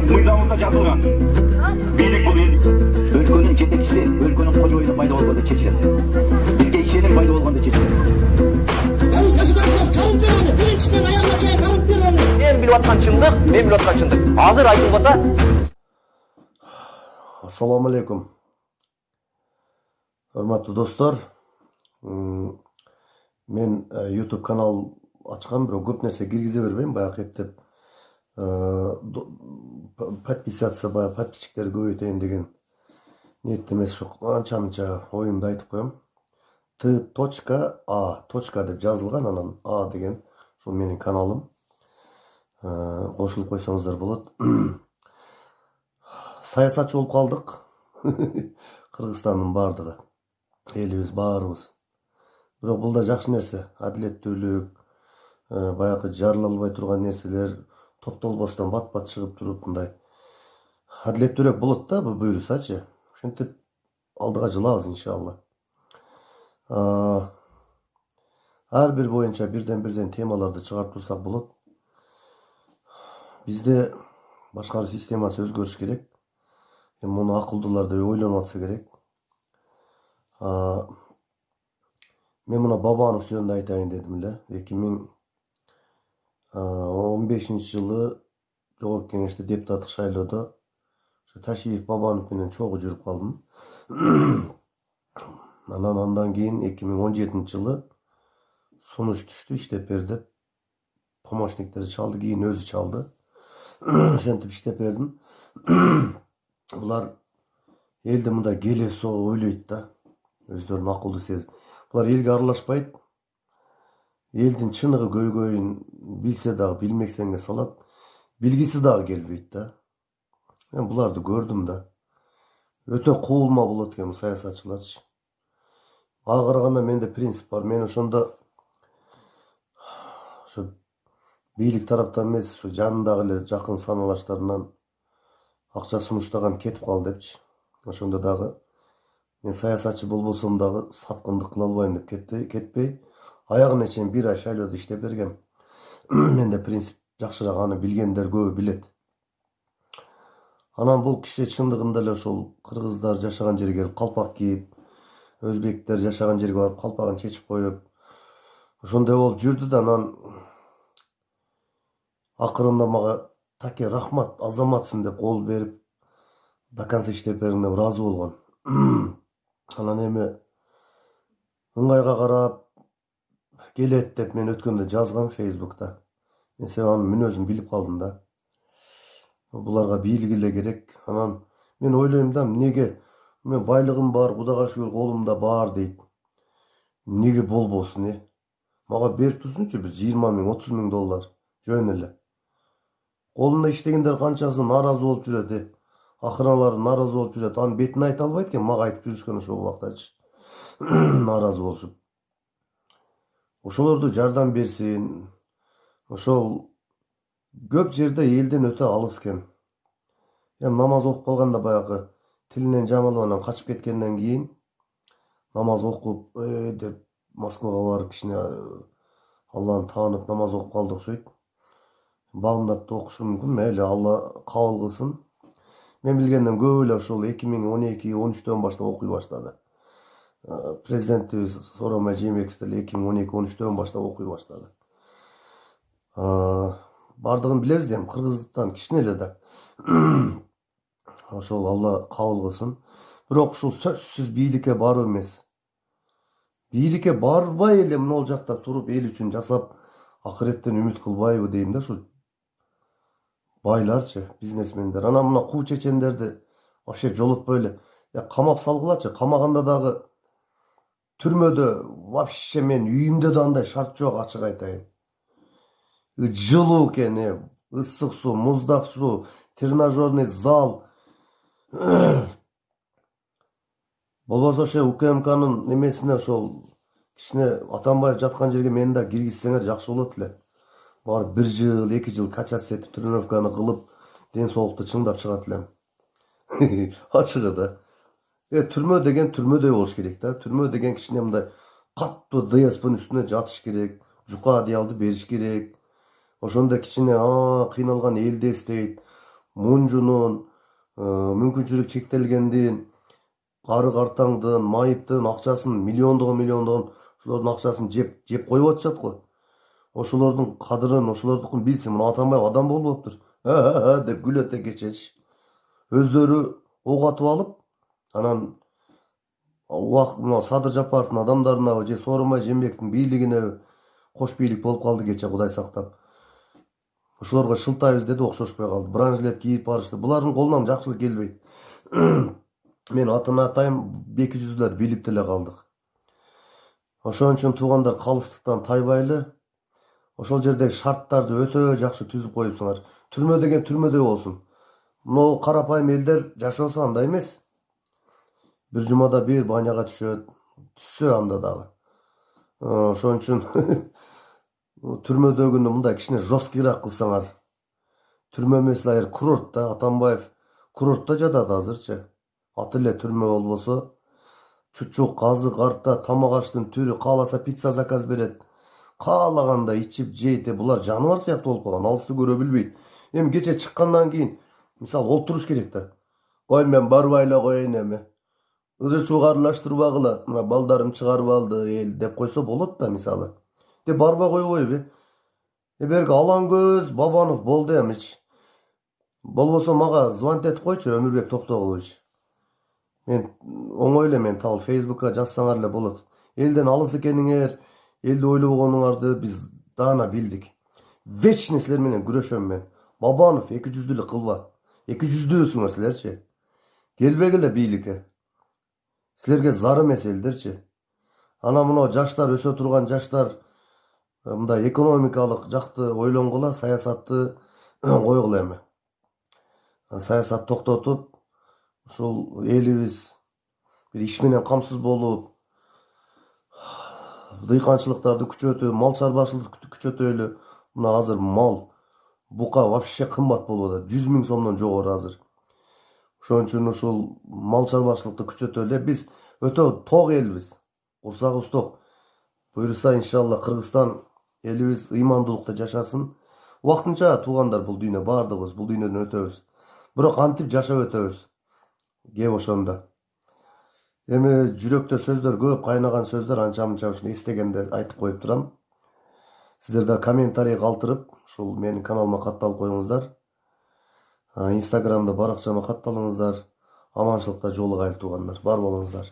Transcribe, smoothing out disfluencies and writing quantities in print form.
Mıydamızda жазылған. Билік бұл ел. Өлкөнүн жетекчиси өлкөнүн кожоюну пайда болгондо чечилет. Бизге ишеним пайда болгондо чечилет. Мен билип аткан чындык, мен билип аткан чындык. Азыр айтылбаса. Ассаламу алейкум. Hörmətli dostlar. Men YouTube kanal açqan, biro көп нәрсе киргизе бербейм, баягы кептеп. Подписаться, баягы подписчиктер көбөйтөйүн деген ниетте эмес, ошо анча-мынча оюмду айтып коем. T.A деп жазылган, анан A деген ушул менин каналым. Кошулуп койсоңуздар болот. Саясатчы болуп калдык. Кыргызстандын бардыгы. Элибиз баарыбыз. Бирок бул да жакшы нерсе. Адилеттүүлүк, баягы жарылалбай турган нерселер топтолбостон бат-бат чыгып туруп мындай адилеттүүрөөк болот да, бул буюрсачы. Ошентип алдыга жылабыз иншалла. Ар бир боюнча бирден темаларды чыгарып турсак болот. Бизде башкаруу системасы өзгөрүш керек. Муну акылдуулар да ойлонуп атса керек. Мен мына Бабанов жөнүндө айтайын дедим эле. 2015-жылы Жогорку Кеңеште депутаттык шайлоодо Ташиев Бабанов менен чогуу жүрүп калдым. Андан кийин 2017-жылы сунуш түштү, иштеп бер деп помощниктери чалды, кийин өзү чалды. Ошентип иштеп бердим. Булар элди мындай келесо ойлойт да. Өздөрүнүн акылдуу сезим. Булар элге аралашпайт. Элдин чыныгы көйгөйүн билсе дагы билмексенге салат. Билгиси дагы келбейт да. Мен буларды көрдүм да. Өтө куулма болот экен саясатчыларчы. Ага караганда менде принцип бар. Мен ошондо ошо бийлик тараптан эмес, ошо жанындагы эле жакын саналаштарынан акча сунуштаган кетип кал депчи. Ошондо дагы мен саясатчы болбосом дагы саткындык кыла албайм деп кетпей, аягына чейин 1 ай шайлоодо иштеп бергем. Менде принцип жакшыраак, аны билгендер көбү билет. Анан бул киши чындыгында эле ошол кыргыздар жашаган жерге келип калпак кийип, өзбектер жашаган жерге барып калпагын чечип коюп, ошондой болуп жүрдү да, анан акырында мага таке рахмат, азаматсың деп кол берип, до конца иштеп бериң деп ыраазы болгон. Анан эми ыңгайга карап келет деп мен өткөндө жазгам Facebook'та. Мен себеби анын мүнөзүн билип калдым да. Буларга бийлик эле керек. Анан мен ойлойм да, эмнеге мен байлыгым бар, Кудайга шүгүр колумда бар дейт. Эмнеге болбосун, Мага берип турсунчу бир 20 миң, 30 миң доллар жөн эле. Колунда иштегендер канчасы нааразы болуп жүрөт, акыралары нааразы болуп жүрөт. Анын бетин айта албайт экен, мага айтып жүрүшкөн ошол убактачы. Нааразы болушуп. Ошолорду жардам берсин. Ошол көп жерде элден өтө алыс экен. Намаз окуп калганда баягы тилинен жамалып анан качып кеткенден кийин намаз окуп деп Москвага барып кичине Алланы таанып намаз окуп калды окшойт. Багымдатты окушу мүмкүн, мейли Алла кабыл кылсын. Мен билгенден көп эле ошол 2012-13-төн баштап окуй баштады. Президентибиз Сооронбай Жээнбеков деле 2012-13-төн баштап окуй баштады. Бардыгын билебиз да, Кыргызстан кичине эле да. Ошол Алла кабыл кылсын. Бирок ушул сөзсүз бийликке баруу эмес. Бийликке барбай эле могул жакта туруп эл үчүн жасап, акыреттен үмүт кылбайбы дейм да, ушу байларчы, бизнесмендер. Анан мына куу чечендерди вообще жолотпой эле камап салгылачы. Камаганда дагы түрмөдө вообще мен үйүмдө да андай шарт жок, ачык айтайын. Жылуу экен, ысык суу, муздак суу, тренажерный зал. Болбосо ошо УКМКнын немесине ошол кичине Атамбаев жаткан жерге мени да киргизсеңер жакшы болот эле. Барып 1 жыл, 2 жыл качаться этип тренировканы кылып, ден соолукту чыңдап чыгат элем. Ачыгы да. Түрмө деген түрмөдөй болуш керек да. Түрмө деген кичине мындай каттуу ДСПнын үстүнө жатыш керек, жука одеялды бериш керек. ошондо кичине кыйналган элди эстейт, мунжунун, мүмкүнчүлүк чектелгендин, кары картаңдын, майыптын акчасын, миллиондогон ошолордун акчасын жеп коюп атышат го. Ошолордун кадырын, ошолордукун билсин. Мына Атамбаев адам болуптур. Деп күлөт да кечет. Өздөрү ок атып алып, анан мына Садыр Жапаровдун адамдарына же Сооронбай Жээнбековдун бийлигине кош бийлик болуп калды кече, Кудай сактап. Ошолорго шылтайбыз деди, окшошпой калды. Бранжилет кийип барышты. Булардын колунан жакшылык келбейт. Мен атын атайм, беки жүздүлөр билип деле калдык. Ошон үчүн туугандар калыстыктан тайбайлы. Ошол жердеги шарттарды өтө жакшы түзүп коюпсуңар. Түрмө деген түрмөдөй болсун. Мына карапайым элдер жашоосу андай эмес. Бир жумада бир баняга түшсө анда дагы. Ошон үчүн түрмөдөгүнү мындай кичине жесткийраак кылсаңар. Түрмө эмес эле курорт да, Атамбаев курортто жатат азырчы. Аты эле түрмө болбосо, чучук, казык, арта, тамак аштын түрү, кааласа пицца заказ берет. Каалаганда ичип жейт. Булар жаныбар сыяктуу болуп калган, алысты көрө билбейт. Эми кече чыккандан кийин, мисалы, олтуруш керек да. Кой мен барбай эле коеюн эми. Ызы чуу аралаштырбагыла, мына балдарым чыгарып алды эл деп койсо болот да, мисалы. Деп барбай койбойбу? Берги Алан Көз Бабанов болду эмичи. Болбосо мага звонить этип койчу, Өмүрбек Токтогулович. Мен оңой эле мен табыл Facebook'ка жазсаңар эле болот. Элден алыс экениңер, элди ойлобогонуңарды биз даана билдик. Вечный силер менен күрөшөм мен. Бабанов 200'лүк кылба. 200'лүүсүңөр силерчи. Келбегиле бийликке. Силерге зар эмес элдерчи. Ана мына жаштар, өсө турган жаштар мындай экономикалык жакты ойлонгула, саясатты койгула эми. Саясат токтотуп, ушул элибиз бир иш менен камсыз болуп, дыйканчылыктарды күчөтүп, мал чарбачылыкты күчөтөлү. Мына азыр мал, бука вообще кымбат болуп атат. 100 000 сомдон жогору азыр. Ошон үчүн ушул мал чарбачылыкты күчөтөлү. Биз өтө ток элбиз. Курсагыбыз ток. Буюрса иншалла Кыргызстан элибиз ыймандуулукта жашасын. Убактынча туугандар бул дүйнө, баардыгыбыз бул дүйнөдөн өтөбүз. Бирок антип жашап өтөбүз. Кеп ошондо. Эми жүрөктө сөздөр көп, кайнаган сөздөр анча-мынча ушуну эстегенде айтып коюп турам. Сиздер да комментарий калтырып, ушул менин каналыма катталып коюңуздар. Инстаграмда баракчама катталыңыздар. Аманчылыкта жолугайлы туугандар. Бар болуңуздар.